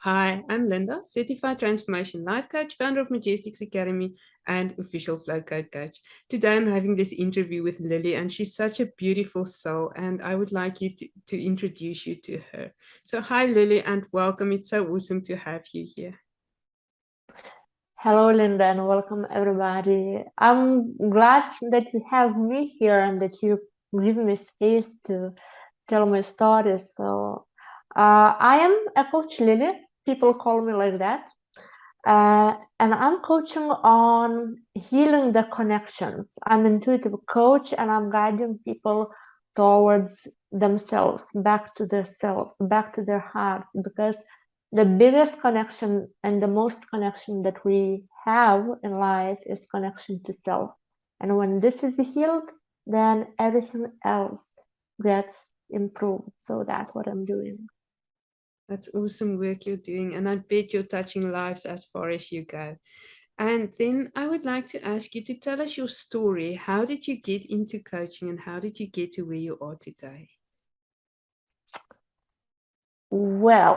Hi, I'm Linda, Certified Transformation Life Coach, founder of Majestics Academy, and official Flow Code Coach. Today I'm having this interview with Lily, and she's such a beautiful soul, and I would like you to introduce you to her. So, hi, Lily, and welcome. It's so awesome to have you here. Hello, Linda, and welcome everybody. I'm glad that you have me here and that you give me space to tell my story. I am a Coach Lilly. People call me like that. And I'm coaching on healing the connections. I'm an intuitive coach and I'm guiding people towards themselves, back to their selves, back to their heart, because the biggest connection and the most connection that we have in life is connection to self. And when this is healed, then everything else gets improved. So that's what I'm doing. That's awesome work you're doing, and I bet you're touching lives as far as you go. And then I would like to ask you to tell us your story. How did you get into coaching, and how did you get to where you are today? Well,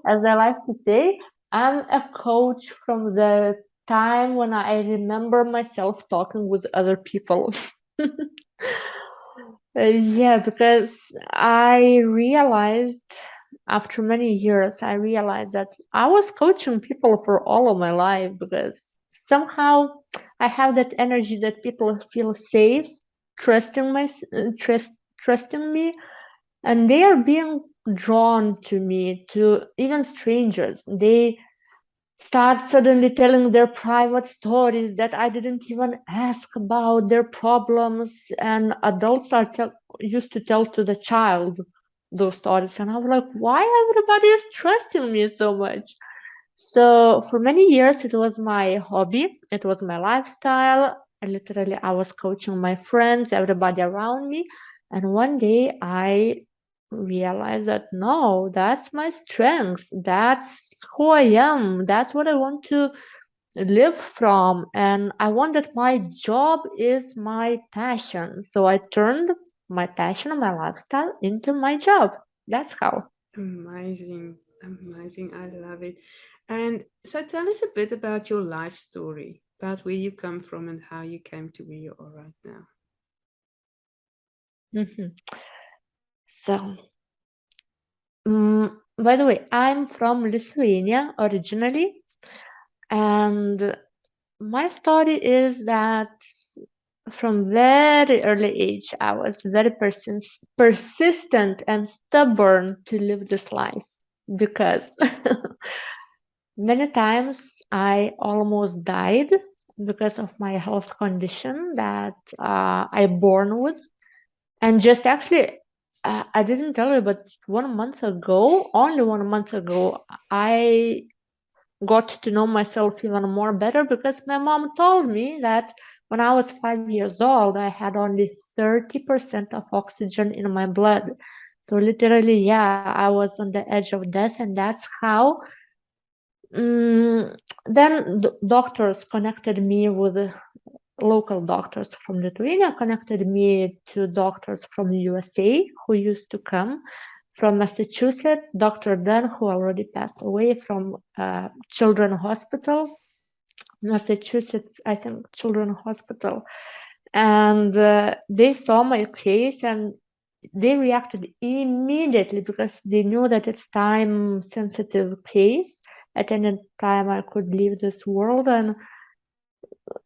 as I like to say, I'm a coach from the time when I remember myself talking with other people. Yeah, because I realized after many years, I realized that I was coaching people for all of my life because somehow I have that energy that people feel safe, trusting my trust, trusting me, and they are being drawn to me, to even strangers. They start suddenly telling their private stories that I didn't even ask about, their problems, and adults are used to tell to the child those stories, and I'm like, why everybody is trusting me so much? So for many years it was my hobby, it was my lifestyle. I was coaching my friends, everybody around me, and one day I realized that no, that's my strength, that's who I am, that's what I want to live from, and I want that my job is my passion. So I turned my passion and my lifestyle into my job. That's how. Amazing, amazing. I love it. And so tell us a bit about your life story, about where you come from and how you came to where you are right now. Mhm. So by the way, I'm from Lithuania originally, and my story is that from very early age, I was very persistent and stubborn to live this life because many times I almost died because of my health condition that I born with. And just actually, I didn't tell you, but 1 month ago, only 1 month ago, I got to know myself even more better because my mom told me that when I was 5 years old, I had only 30% of oxygen in my blood. So literally, yeah, I was on the edge of death, and that's how. Mm, then doctors connected me with local doctors from Lithuania, connected me to doctors from the USA who used to come from Massachusetts, Dr. Dan, who already passed away from Children's Hospital, Massachusetts, I think, Children's Hospital. And they saw my case and they reacted immediately because they knew that it's time sensitive case. At any time I could leave this world, and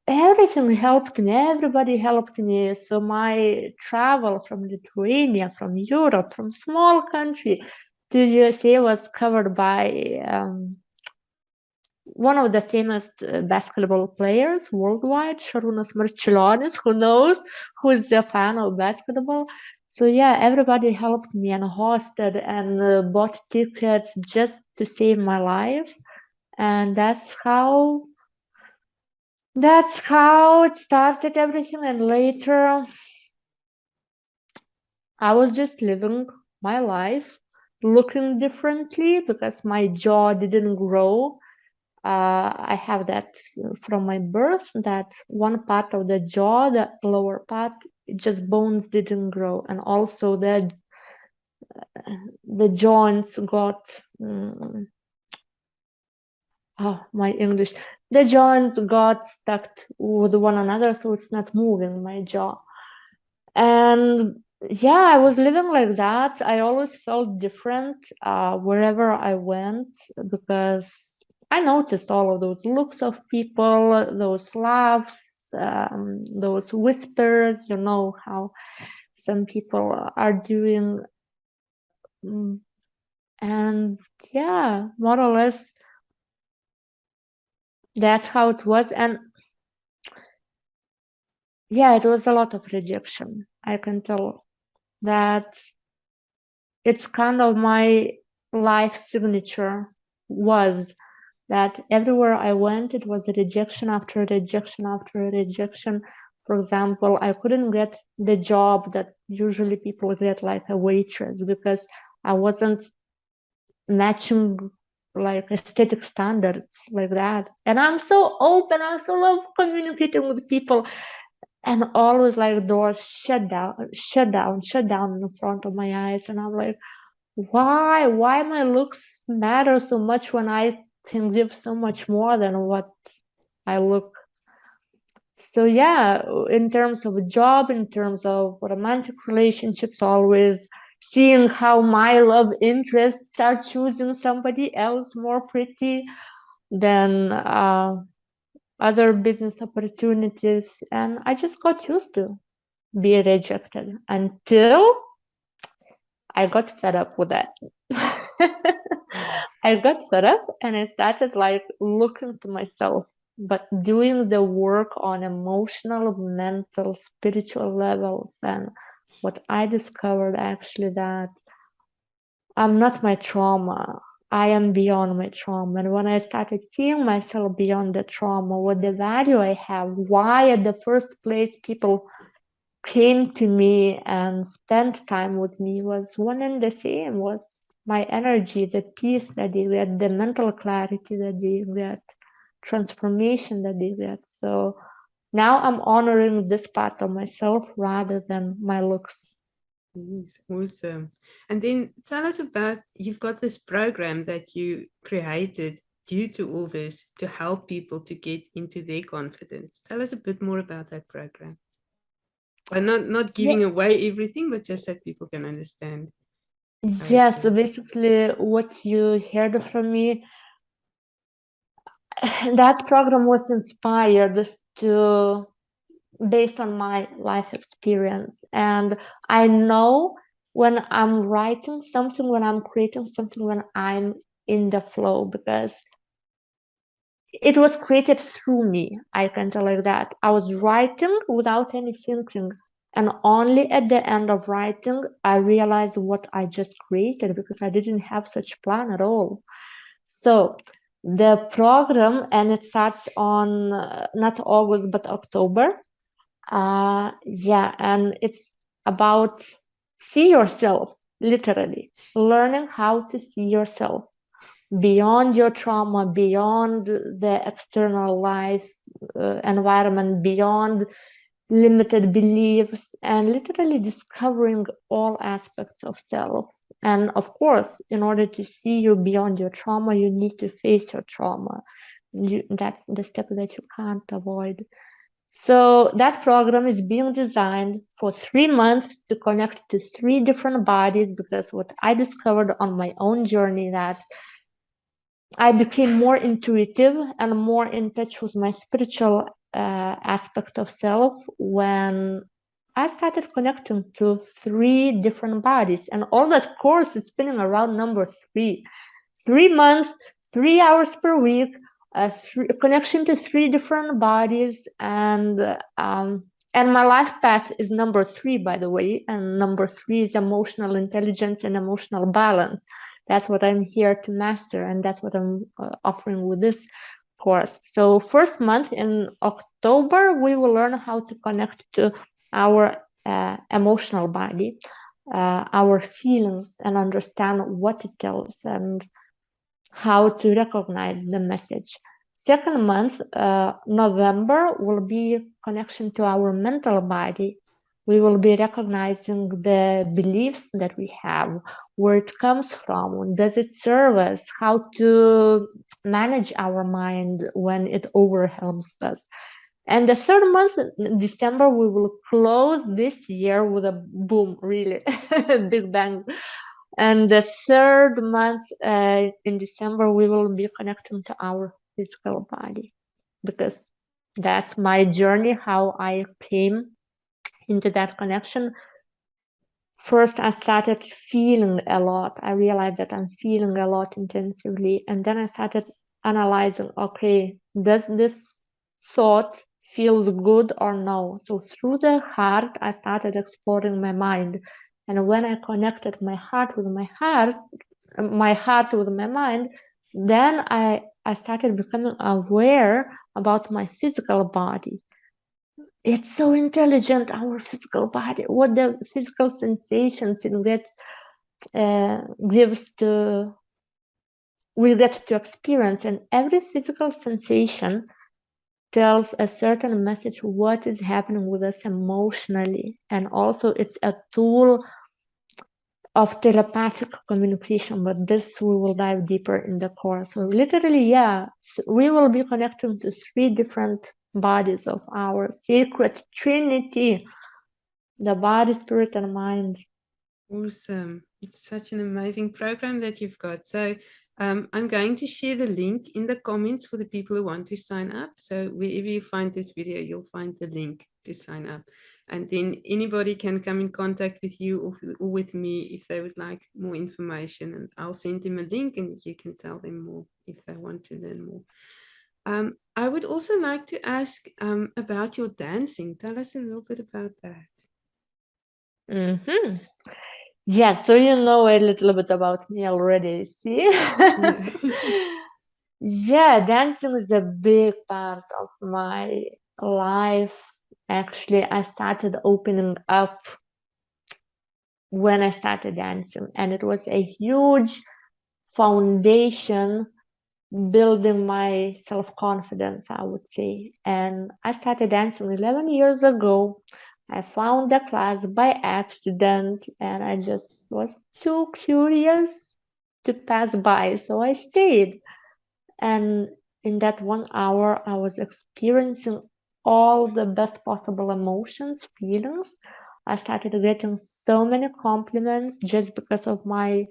everything helped me, everybody helped me. So my travel from Lithuania, from Europe, from small country to USA was covered by one of the famous basketball players worldwide, Šarūnas Marčiulionis. Who knows who's a fan of basketball? So yeah, everybody helped me and hosted and bought tickets just to save my life, and that's how it started everything. And later, I was just living my life, looking differently because my jaw didn't grow. I have that from my birth, that one part of the jaw, the lower part, just bones didn't grow. And also the joints got oh, my English. The joints got stuck with one another, so it's not moving my jaw. And yeah, I was living like that. I always felt different wherever I went because I noticed all of those looks of people, those laughs, those whispers, you know, how some people are doing. mm, And yeah, more or less, that's how it was. And yeah, it was a lot of rejection. I can tell that it's kind of my life signature was that everywhere I went, it was a rejection after rejection after rejection. For example, I couldn't get the job that usually people get, like a waitress, because I wasn't matching like aesthetic standards like that. And I'm so open, I so love communicating with people, and always like doors shut down in front of my eyes. And I'm like, why my looks matter so much when I can give so much more than what I look. So yeah, in terms of a job, in terms of romantic relationships, always seeing how my love interests are choosing somebody else more pretty than other business opportunities. And I just got used to be rejected until I got fed up with that. I got fed up and I started like looking to myself, but doing the work on emotional, mental, spiritual levels. And what I discovered actually that I'm not my trauma. I am beyond my trauma. And when I started seeing myself beyond the trauma, what the value I have, why at the first place people came to me and spent time with me was one and the same, was my energy, the peace that they get, the mental clarity that they get, transformation that they get. So now I'm honoring this part of myself rather than my looks. Yes, awesome. And then tell us about, you've got this program that you created due to all this to help people to get into their confidence. Tell us a bit more about that program. But not Yeah, giving away everything, but just so people can understand how it yeah, so works. basically what you heard from me, that program was inspired to based on my life experience. And I know when I'm writing something, when I'm creating something, when I'm in the flow, because it was created through me. I can tell like that. I was writing without any thinking. And only at the end of writing, I realized what I just created because I didn't have such plan at all. So the program, and it starts on not August, but October. Yeah, and it's about see yourself, literally, learning how to see yourself beyond your trauma, beyond the external life environment, beyond limited beliefs, and literally discovering all aspects of self. And of course, in order to see you beyond your trauma, you need to face your trauma. That's the step that you can't avoid. So that program is being designed for 3 months to connect to three different bodies, because what I discovered on my own journey that I became more intuitive and more in touch with my spiritual aspect of self when I started connecting to three different bodies. And all that course is spinning around number three. 3 months, 3 hours per week, a connection to three different bodies, and my life path is number three, by the way. And number three is emotional intelligence and emotional balance. That's what I'm here to master, and that's what I'm offering with this course. So first month in October, we will learn how to connect to our emotional body, our feelings, and understand what it tells and how to recognize the message. Second month, November, will be connection to our mental body, We will be recognizing the beliefs that we have, where it comes from, does it serve us, how to manage our mind when it overwhelms us. And the third month, December, we will close this year with a boom, really, big bang. And the third month in December, we will be connecting to our physical body, because that's my journey, how I came into that connection. First, I started feeling a lot. I realized that I'm feeling a lot intensively. And then I started analyzing, okay, does this thought feels good or no? So through the heart, I started exploring my mind. And when I connected my heart with my mind, then I started becoming aware about my physical body. It's so intelligent, our physical body, what the physical sensations it gets gives to we get to experience, and every physical sensation tells a certain message what is happening with us emotionally, and also it's a tool of telepathic communication, but this we will dive deeper in the course. So literally, yeah, we will be connecting to 3 different bodies of our sacred trinity: the body, spirit, and mind. Awesome. It's such an amazing program that you've got. So I'm going to share the link in the comments for the people who want to sign up. So wherever you find this video, you'll find the link to sign up. And then anybody can come in contact with you or with me if they would like more information. And I'll send them a link and you can tell them more if they want to learn more. I would also like to ask about your dancing. Tell us a little bit about that. Mm-hmm. Yeah, so you know a little bit about me already, see? Yeah. Yeah, dancing is a big part of my life. Actually, I started opening up when I started dancing, and it was a huge foundation building my self confidence, I would say. And I started dancing 11 years ago. I found the class by accident, and I just was too curious to pass by, so I stayed. And in that 1 hour, I was experiencing all the best possible emotions, feelings. I started getting so many compliments just because of my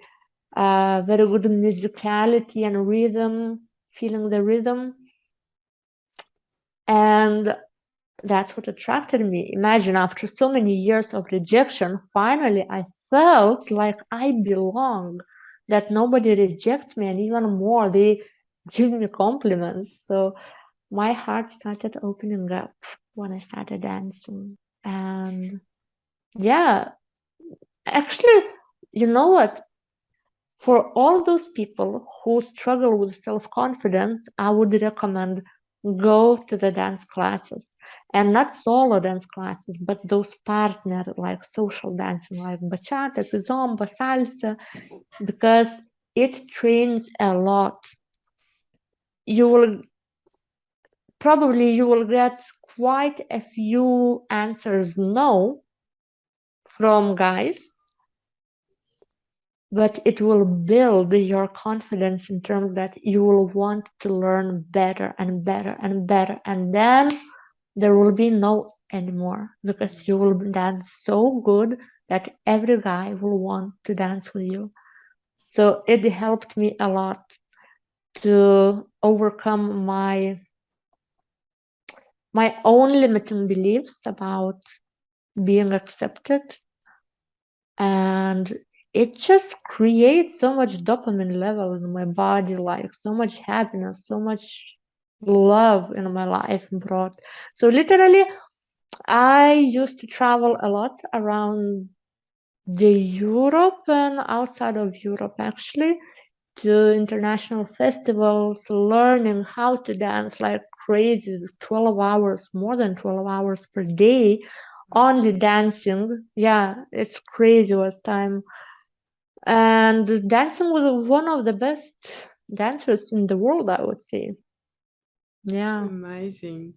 very good musicality and rhythm, feeling the rhythm. And that's what attracted me. Imagine, after so many years of rejection, finally I felt like I belong, that nobody rejects me, and even more, they give me compliments. So my heart started opening up when I started dancing. And yeah, actually, you know what? For all those people who struggle with self confidence, I would recommend go to the dance classes, and not solo dance classes, but those partner like social dancing like bachata, kizomba, salsa, because it trains a lot. You will you will get quite a few answers no from guys, but it will build your confidence in terms that you will want to learn better and better and better, and then there will be no anymore, because you will dance so good that every guy will want to dance with you. So it helped me a lot to overcome my own limiting beliefs about being accepted, and it just creates so much dopamine level in my body, like so much happiness, so much love in my life brought. So literally, I used to travel a lot around the Europe and outside of Europe, actually, to international festivals, learning how to dance like crazy, 12 hours, more than 12 hours per day, only dancing. Yeah, it's crazy was time. And dancing was one of the best dancers in the world, I would say. Yeah. Amazing.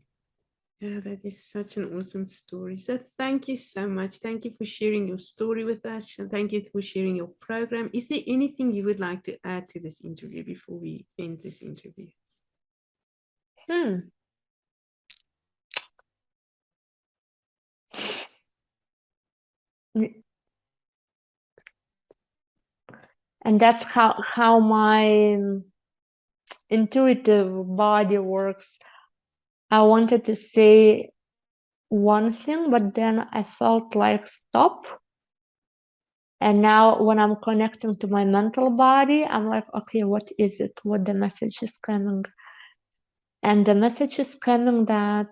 Yeah, that is such an awesome story. So thank you so much. Thank you for sharing your story with us. And thank you for sharing your program. Is there anything you would like to add to this interview before we end this interview? Hmm. And that's how my intuitive body works. I wanted to say one thing, but then I felt like stop. And now when I'm connecting to my mental body, I'm like, okay, what is it? What the message is coming? And the message is coming that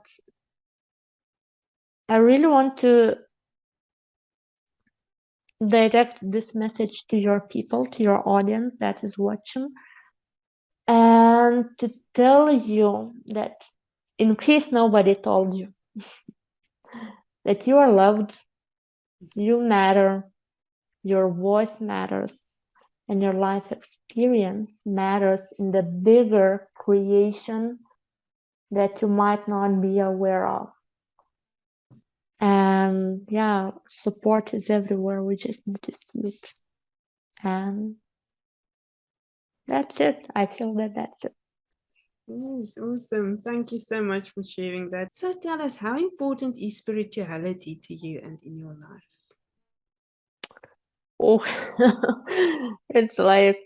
I really want to direct this message to your people, to your audience that is watching, and to tell you that, in case nobody told you, that you are loved, you matter, your voice matters, and your life experience matters in the bigger creation that you might not be aware of. And yeah, support is everywhere. We just need to see it. And that's it. I feel that that's it. Yes, awesome. Thank you so much for sharing that. So tell us, how important is spirituality to you and in your life? Oh, it's like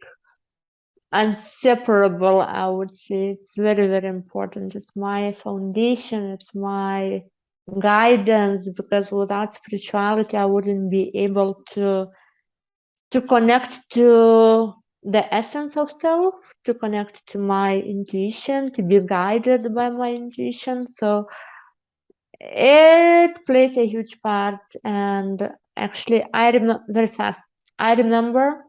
inseparable, I would say. It's very, very important. It's my foundation, it's my guidance, because without spirituality, I wouldn't be able to connect to the essence of self, to connect to my intuition, to be guided by my intuition. So it plays a huge part. And actually, I remember very fast. I remember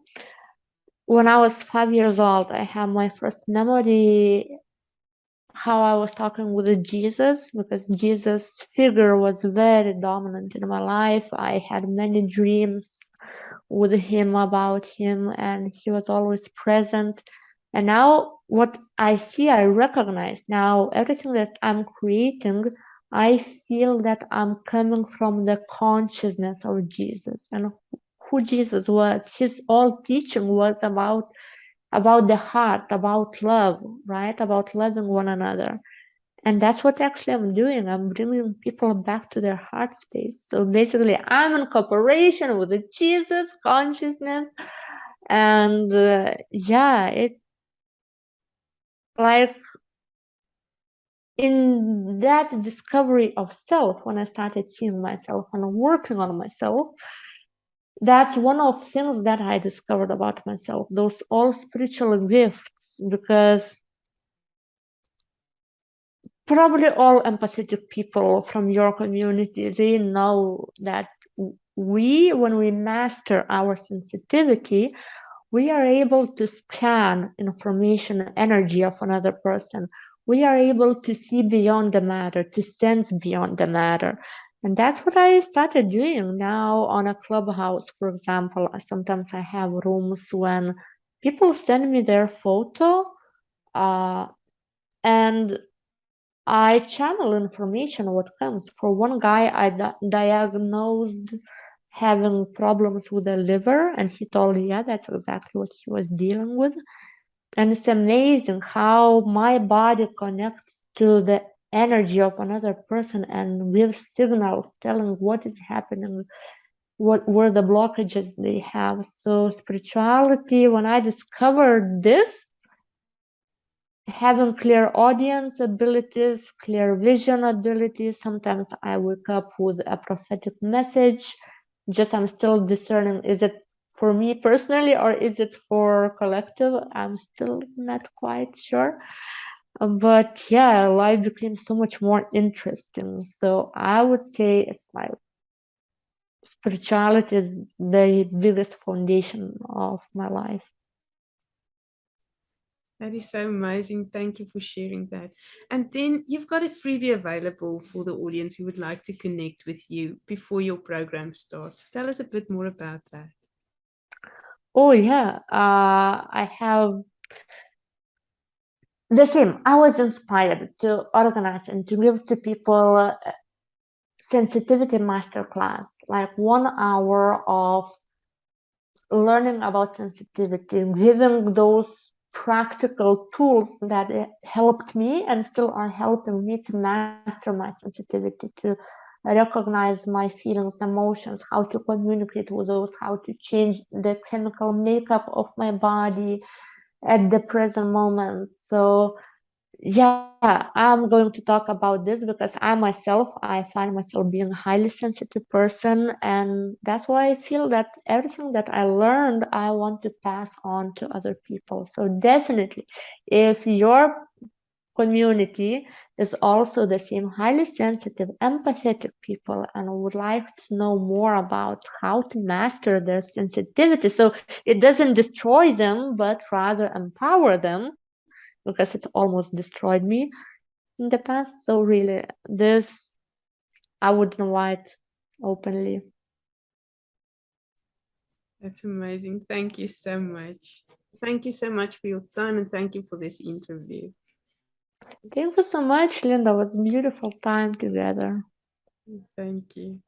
when I was 5 years old, I have my first memory how I was talking with Jesus, because Jesus' figure was very dominant in my life. I had many dreams with him about him, and he was always present. And now what I see, I recognize now everything that I'm creating. I feel that I'm coming from the consciousness of Jesus and who Jesus was. His all teaching was about the heart, about love, right? About loving one another. And that's what actually I'm doing. I'm bringing people back to their heart space. So basically, I'm in cooperation with the Jesus consciousness. And yeah, it like in that discovery of self, when I started seeing myself and working on myself, that's one of things that I discovered about myself, those all spiritual gifts, because probably all empathetic people from your community, they know that when we master our sensitivity, we are able to scan information energy of another person. We are able to see beyond the matter, to sense beyond the matter. And that's what I started doing now on a clubhouse, for example. Sometimes I have rooms when people send me their photo, and I channel information what comes. For one guy, I diagnosed having problems with the liver, and he told me, yeah, that's exactly what he was dealing with. And it's amazing how my body connects to the energy of another person and gives signals telling what is happening, what were the blockages they have. So spirituality, when I discovered this, having clear audience abilities, clear vision abilities. Sometimes I wake up with a prophetic message. Just I'm still discerning, is it for me personally or is it for collective? I'm still not quite sure. But yeah, life became so much more interesting. So I would say it's like spirituality is the biggest foundation of my life. That is so amazing. Thank you for sharing that. And then you've got a freebie available for the audience who would like to connect with you before your program starts. Tell us a bit more about that. Oh yeah, I have the same. I was inspired to organize and to give to people sensitivity masterclass, like 1 hour of learning about sensitivity, giving those practical tools that helped me and still are helping me to master my sensitivity, to recognize my feelings, emotions, how to communicate with those, how to change the chemical makeup of my body at the present moment. So yeah, I'm going to talk about this because I find myself being a highly sensitive person, and that's why I feel that everything that I learned, I want to pass on to other people. So definitely, if your community is also the same highly sensitive, empathetic people and would like to know more about how to master their sensitivity so it doesn't destroy them, but rather empower them, because it almost destroyed me in the past. So really, this I would invite openly. That's amazing. Thank you so much. Thank you so much for your time and thank you for this interview. Thank you so much, Linda. It was a beautiful time together. Thank you.